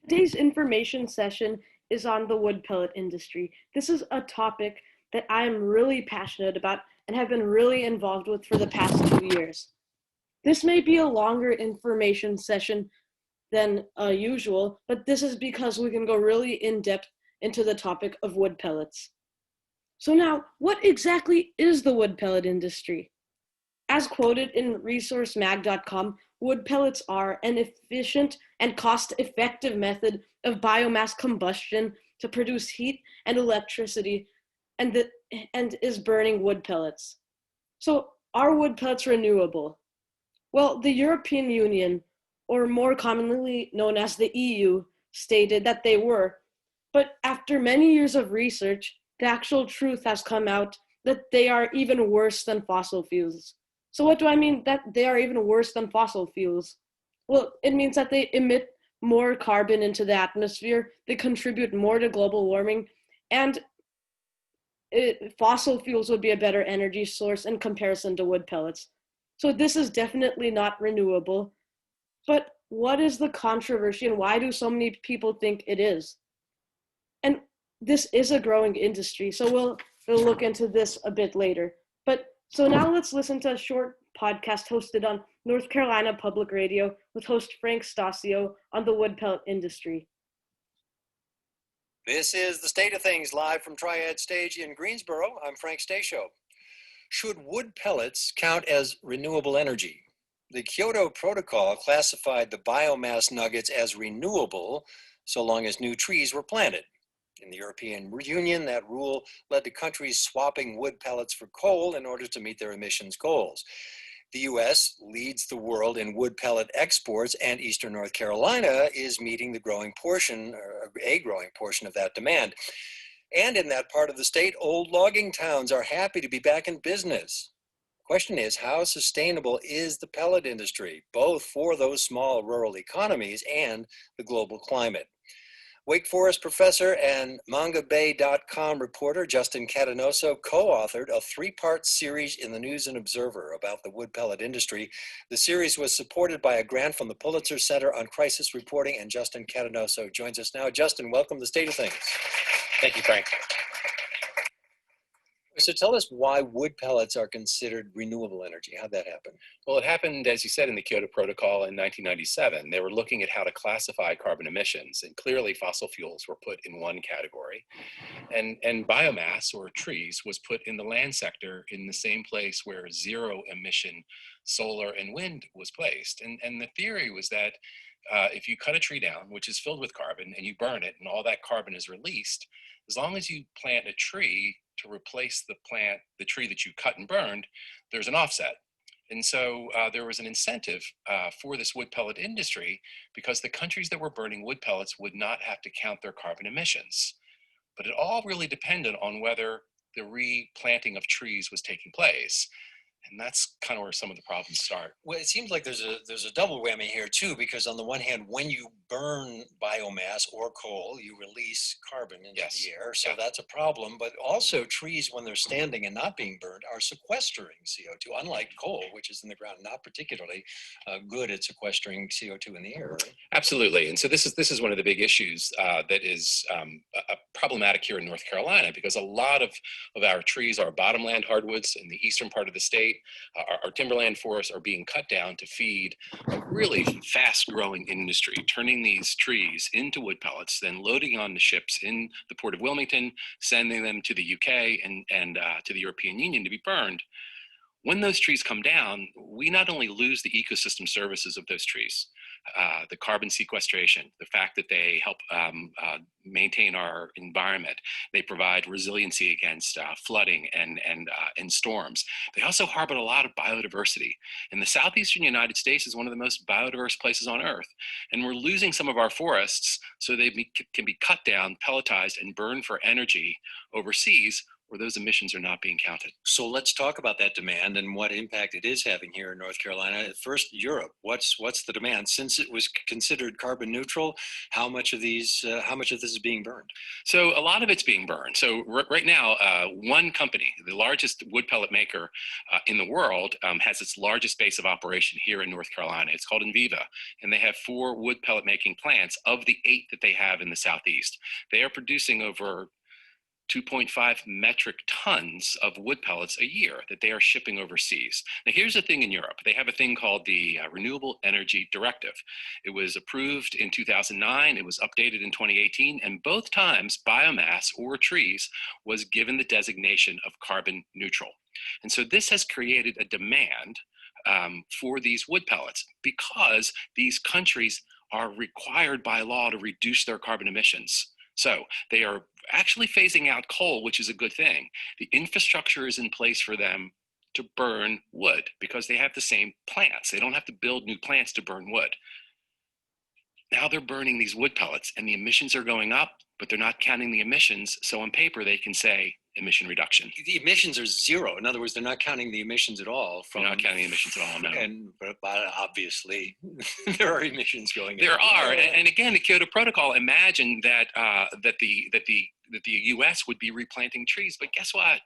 Today's information session is on the wood pellet industry. This is a topic that I am really passionate about and have been really involved with for the past 2 years. This may be a longer information session than usual, but this is because we can go really in depth into the topic of wood pellets. So now, what exactly is the wood pellet industry? As quoted in resourcemag.com, wood pellets are an efficient and cost-effective method of biomass combustion to produce heat and electricity and is burning wood pellets. So are wood pellets renewable? Well, the European Union, or more commonly known as the EU, stated that they were, but after many years of research, the actual truth has come out that they are even worse than fossil fuels. So what do I mean that they are even worse than fossil fuels? Well, it means that they emit more carbon into the atmosphere, they contribute more to global warming, and fossil fuels would be a better energy source in comparison to wood pellets. So this is definitely not renewable. But what is the controversy and why do so many people think it is? And this is a growing industry, so we'll look into this a bit later. But so now let's listen to a short podcast hosted on North Carolina Public Radio with host Frank Stasio on the wood pellet industry. This is the State of Things live from Triad Stage in Greensboro. I'm Frank Stasio. Should wood pellets count as renewable energy? The Kyoto Protocol classified the biomass nuggets as renewable so long as new trees were planted. In the European Union, that rule led to countries swapping wood pellets for coal in order to meet their emissions goals. The U.S. leads the world in wood pellet exports, and Eastern North Carolina is meeting a growing portion of that demand. And in that part of the state, old logging towns are happy to be back in business. The question is, how sustainable is the pellet industry, both for those small rural economies and the global climate? Wake Forest professor and MangaBay.com reporter Justin Catanoso co-authored a three-part series in the News and Observer about the wood pellet industry. The series was supported by a grant from the Pulitzer Center on Crisis Reporting, and Justin Catanoso joins us now. Justin, welcome to the State of Things. Thank you, Frank. So tell us why wood pellets are considered renewable energy. How'd that happen? Well, it happened, as you said, in the Kyoto Protocol in 1997. They were looking at how to classify carbon emissions, and clearly fossil fuels were put in one category. And biomass, or trees, was put in the land sector in the same place where zero emission solar and wind was placed. And the theory was that if you cut a tree down, which is filled with carbon, and you burn it, and all that carbon is released, as long as you plant a tree to replace the tree that you cut and burned, there's an offset. And so there was an incentive for this wood pellet industry because the countries that were burning wood pellets would not have to count their carbon emissions. But it all really depended on whether the replanting of trees was taking place. And that's kind of where some of the problems start. Well, it seems like there's a double whammy here too, because on the one hand, when you burn biomass or coal, you release carbon into the air, so that's a problem. But also, trees, when they're standing and not being burned, are sequestering CO2, unlike coal, which is in the ground, not particularly good at sequestering CO2 in the air. Right? Absolutely. And so this is one of the big issues that is problematic here in North Carolina, because a lot of our trees are bottomland hardwoods in the eastern part of the state. Our timberland forests are being cut down to feed a really fast-growing industry, turning these trees into wood pellets, then loading on the ships in the port of Wilmington, sending them to the UK and to the European Union to be burned. When those trees come down, we not only lose the ecosystem services of those trees, the carbon sequestration, the fact that they help maintain our environment, they provide resiliency against flooding and storms. They also harbor a lot of biodiversity. And the southeastern United States is one of the most biodiverse places on Earth. And we're losing some of our forests so they can be cut down, pelletized, and burned for energy overseas, or those emissions are not being counted. So let's talk about that demand and what impact it is having here in North Carolina. First, Europe. What's the demand? Since it was considered carbon neutral, how much of this is being burned? So a lot of it's being burned. So right now, one company, the largest wood pellet maker in the world, has its largest base of operation here in North Carolina. It's called Enviva, and they have 4 wood pellet making plants of the 8 that they have in the Southeast. They are producing over 2.5 metric tons of wood pellets a year that they are shipping overseas. Now, here's the thing in Europe. They have a thing called the Renewable Energy Directive. It was approved in 2009. It was updated in 2018. And both times, biomass or trees was given the designation of carbon neutral. And so this has created a demand for these wood pellets because these countries are required by law to reduce their carbon emissions. So they are actually phasing out coal, which is a good thing. The infrastructure is in place for them to burn wood because they have the same plants. They don't have to build new plants to burn wood. Now they're burning these wood pellets and the emissions are going up, but they're not counting the emissions. So on paper, they can say emission reduction. The emissions are zero. In other words, they're not counting the emissions at all. They're not counting the emissions at all, no. But obviously, there are emissions going. There are, and again, the Kyoto Protocol imagined that the U.S. would be replanting trees, but guess what?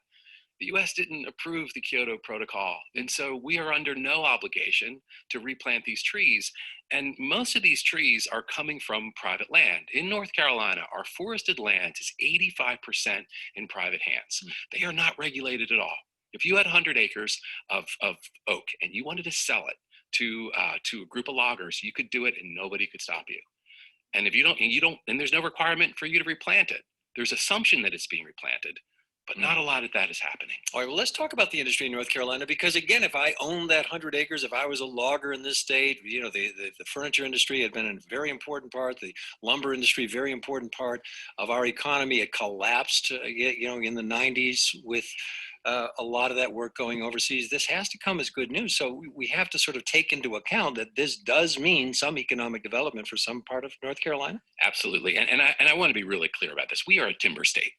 The U.S. didn't approve the Kyoto Protocol, and so we are under no obligation to replant these trees. And most of these trees are coming from private land. In North Carolina, our forested land is 85% in private hands. They are not regulated at all. If you had 100 acres of oak and you wanted to sell it to a group of loggers, you could do it and nobody could stop you. And if you don't, and there's no requirement for you to replant it. There's assumption that it's being replanted, but not a lot of that is happening. All right, well, let's talk about the industry in North Carolina, because again, if I owned that 100 acres, if I was a logger in this state, the furniture industry had been a very important part, the lumber industry, very important part of our economy. It collapsed, in the 90s with a lot of that work going overseas. This has to come as good news. So we have to sort of take into account that this does mean some economic development for some part of North Carolina. Absolutely, and I want to be really clear about this. We are a timber state.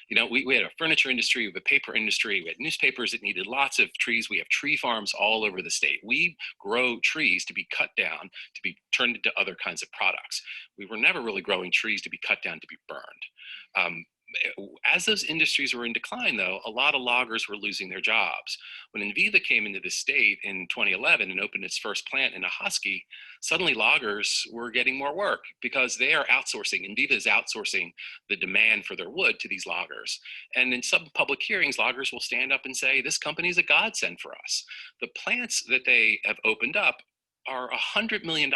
We had a furniture industry, we have a paper industry, we had newspapers that needed lots of trees. We have tree farms all over the state. We grow trees to be cut down, to be turned into other kinds of products. We were never really growing trees to be cut down to be burned. As those industries were in decline, though, a lot of loggers were losing their jobs. When Enviva came into the state in 2011 and opened its first plant in Ahoskie, suddenly loggers were getting more work because they are outsourcing. Enviva is outsourcing the demand for their wood to these loggers. And in some public hearings, loggers will stand up and say, this company is a godsend for us. The plants that they have opened up are $100 million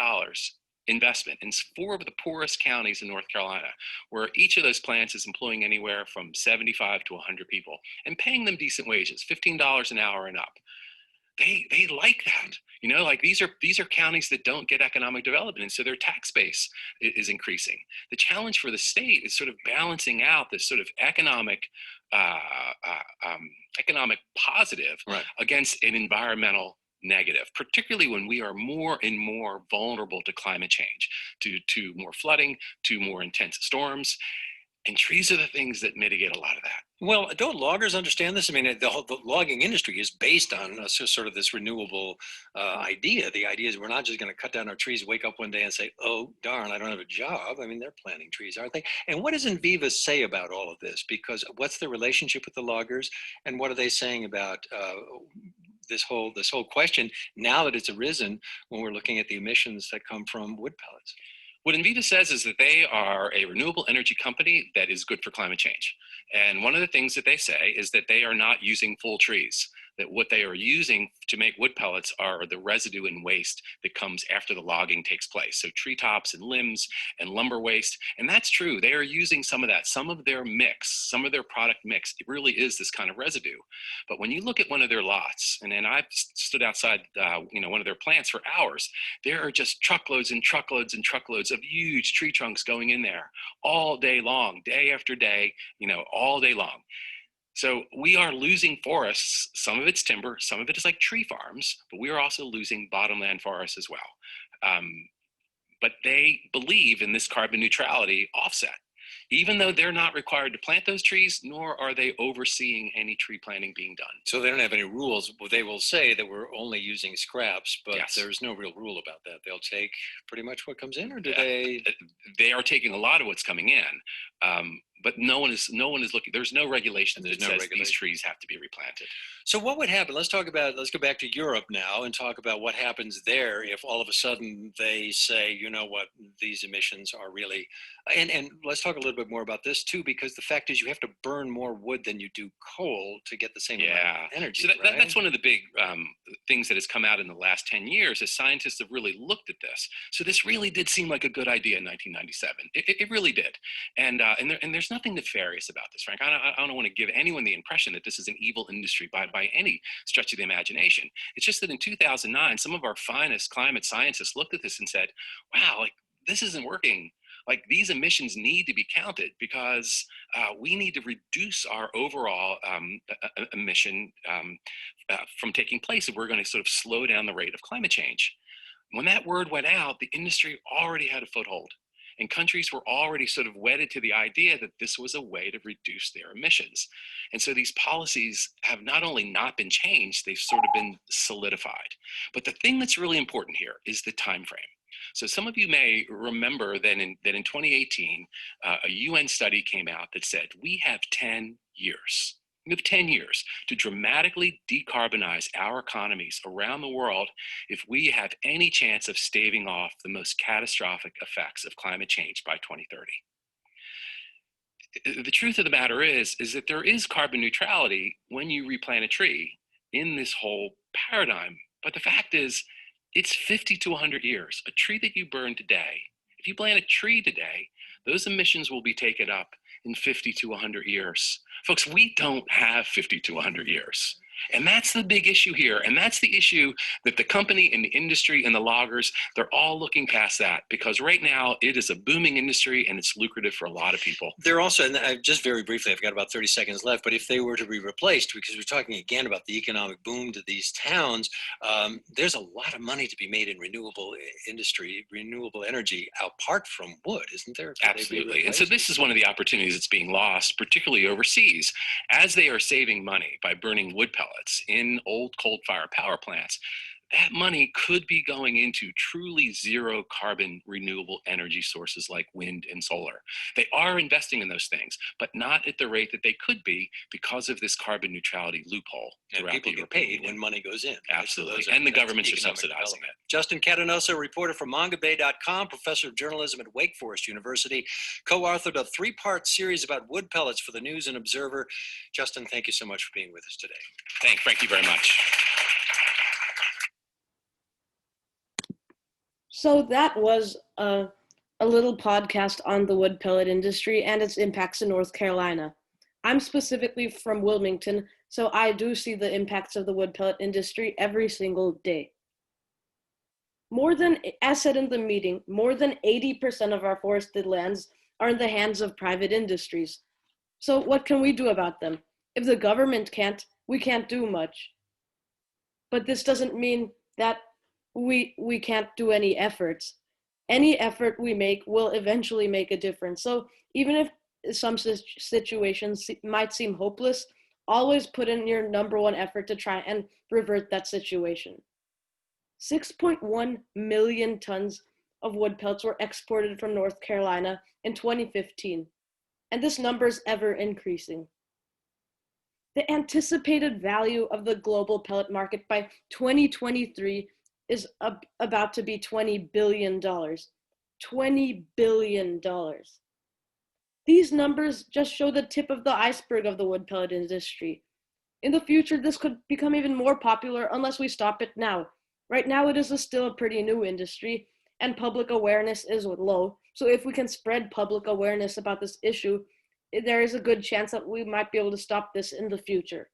investment in 4 of the poorest counties in North Carolina, where each of those plants is employing anywhere from 75 to 100 people and paying them decent wages, $15 an hour and up. They like that, like these are counties that don't get economic development, and so their tax base is increasing. The challenge for the state is sort of balancing out this sort of economic positive against an environmental negative, particularly when we are more and more vulnerable to climate change, to more flooding, to more intense storms. And trees are the things that mitigate a lot of that. Well, don't loggers understand this? I mean, the logging industry is based on sort of this renewable idea. The idea is we're not just going to cut down our trees, wake up one day and say, oh, darn, I don't have a job. I mean, they're planting trees, aren't they? And what does Enviva say about all of this? Because what's the relationship with the loggers? And what are they saying about this whole question now that it's arisen when we're looking at the emissions that come from wood pellets? What Enviva says is that they are a renewable energy company that is good for climate change. And one of the things that they say is that they are not using full trees, that what they are using to make wood pellets are the residue and waste that comes after the logging takes place. So treetops and limbs and lumber waste. And that's true. They are using some of that. Some of their mix, some of their product mix, it really is this kind of residue. But when you look at one of their lots, and then I've stood outside one of their plants for hours, there are just truckloads and truckloads and truckloads of huge tree trunks going in there all day long, day after day, all day long. So we are losing forests. Some of it's timber, some of it is like tree farms, but we are also losing bottomland forests as well. But they believe in this carbon neutrality offset. even though they're not required to plant those trees, nor are they overseeing any tree planting being done. So they don't have any rules. They will say that we're only using scraps, but Yes. there's no real rule about that. They'll take pretty much what comes in, or do Yeah. they? They are taking a lot of what's coming in, but no one is looking. There's no regulation that says these trees have to be replanted. So what would happen? Let's go back to Europe now and talk about what happens there if all of a sudden they say, you know what, these emissions are really, and let's talk a little bit more about this too, because the fact is you have to burn more wood than you do coal to get the same amount of energy. So that's one of the big things that has come out in the last 10 years as scientists have really looked at this. So this really did seem like a good idea in 1997. It really did. And there's nothing nefarious about this, Frank. I don't want to give anyone the impression that this is an evil industry by any stretch of the imagination. It's just that in 2009, some of our finest climate scientists looked at this and said, wow, like this isn't working. Like these emissions need to be counted because we need to reduce our overall emission from taking place if we're going to sort of slow down the rate of climate change. When that word went out, the industry already had a foothold. And countries were already sort of wedded to the idea that this was a way to reduce their emissions. And so these policies have not only not been changed, they've sort of been solidified. But the thing that's really important here is the time frame. So some of you may remember that in 2018, a UN study came out that said, we have 10 years. We have 10 years to dramatically decarbonize our economies around the world if we have any chance of staving off the most catastrophic effects of climate change by 2030. The truth of the matter is that there is carbon neutrality when you replant a tree in this whole paradigm. But the fact is, it's 50 to 100 years. A tree that you burn today, if you plant a tree today, those emissions will be taken up in 50 to 100 years. Folks, we don't have 50 to 100 years. And that's the big issue here. And that's the issue that the company and the industry and the loggers, they're all looking past that because right now it is a booming industry and it's lucrative for a lot of people. They're also, and just very briefly, I've got about 30 seconds left, but if they were to be replaced, because we're talking again about the economic boom to these towns, there's a lot of money to be made in renewable industry, renewable energy apart from wood, isn't there? Absolutely. And so this is one of the opportunities that's being lost, particularly overseas, as they are saving money by burning wood pellets in old coal-fired power plants. That money could be going into truly zero carbon renewable energy sources like wind and solar. They are investing in those things, but not at the rate that they could be because of this carbon neutrality loophole. And people get paid when money goes in. Absolutely. So and the governments are subsidizing it. Justin Catanoso, reporter for mongabay.com, professor of journalism at Wake Forest University, co-authored a 3-part series about wood pellets for the News and Observer. Justin, thank you so much for being with us today. Thank you very much. So that was a little podcast on the wood pellet industry and its impacts in North Carolina. I'm specifically from Wilmington, so I do see the impacts of the wood pellet industry every single day. As said in the meeting, more than 80% of our forested lands are in the hands of private industries. So what can we do about them? If the government can't, we can't do much. But this doesn't mean that we can't do any efforts. Any effort we make will eventually make a difference. So even if some situations might seem hopeless, always put in your number one effort to try and revert that situation. 6.1 million tons of wood pellets were exported from North Carolina in 2015, and this number is ever increasing. The anticipated value of the global pellet market by 2023 is about to be $20 billion. $20 billion. These numbers just show the tip of the iceberg of the wood pellet industry. In the future, this could become even more popular unless we stop it now. Right now, it is still a pretty new industry, and public awareness is low. So if we can spread public awareness about this issue, there is a good chance that we might be able to stop this in the future.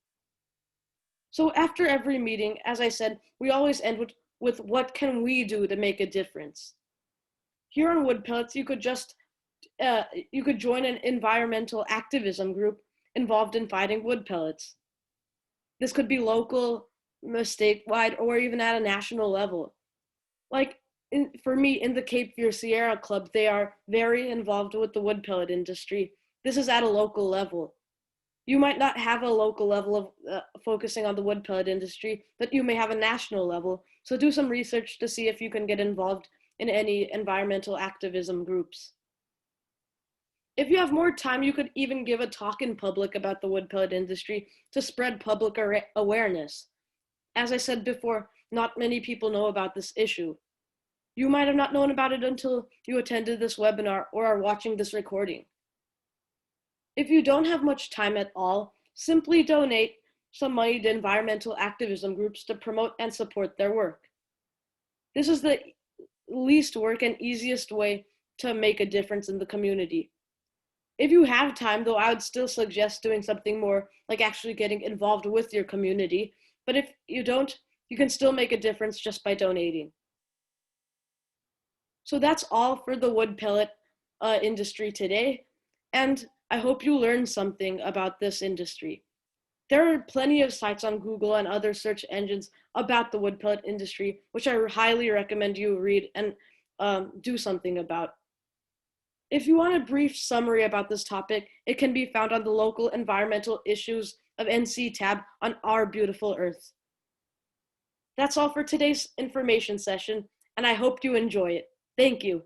So after every meeting, as I said, we always end with what can we do to make a difference? Here on Wood Pellets, you could join an environmental activism group involved in fighting wood pellets. This could be local, statewide, or even at a national level. Like for me, in the Cape Fear Sierra Club, they are very involved with the wood pellet industry. This is at a local level. You might not have a local level of focusing on the wood pellet industry, but you may have a national level. So do some research to see if you can get involved in any environmental activism groups. If you have more time, you could even give a talk in public about the wood pellet industry to spread public awareness. As I said before, not many people know about this issue. You might have not known about it until you attended this webinar or are watching this recording. If you don't have much time at all, simply donate some money to environmental activism groups to promote and support their work. This is the least work and easiest way to make a difference in the community. If you have time, though, I would still suggest doing something more like actually getting involved with your community. But if you don't, you can still make a difference just by donating. So that's all for the wood pellet industry today. And I hope you learned something about this industry. There are plenty of sites on Google and other search engines about the wood pellet industry, which I highly recommend you read and do something about. If you want a brief summary about this topic, it can be found on the local environmental issues of NC tab on Our Beautiful Earth. That's all for today's information session, and I hope you enjoy it. Thank you.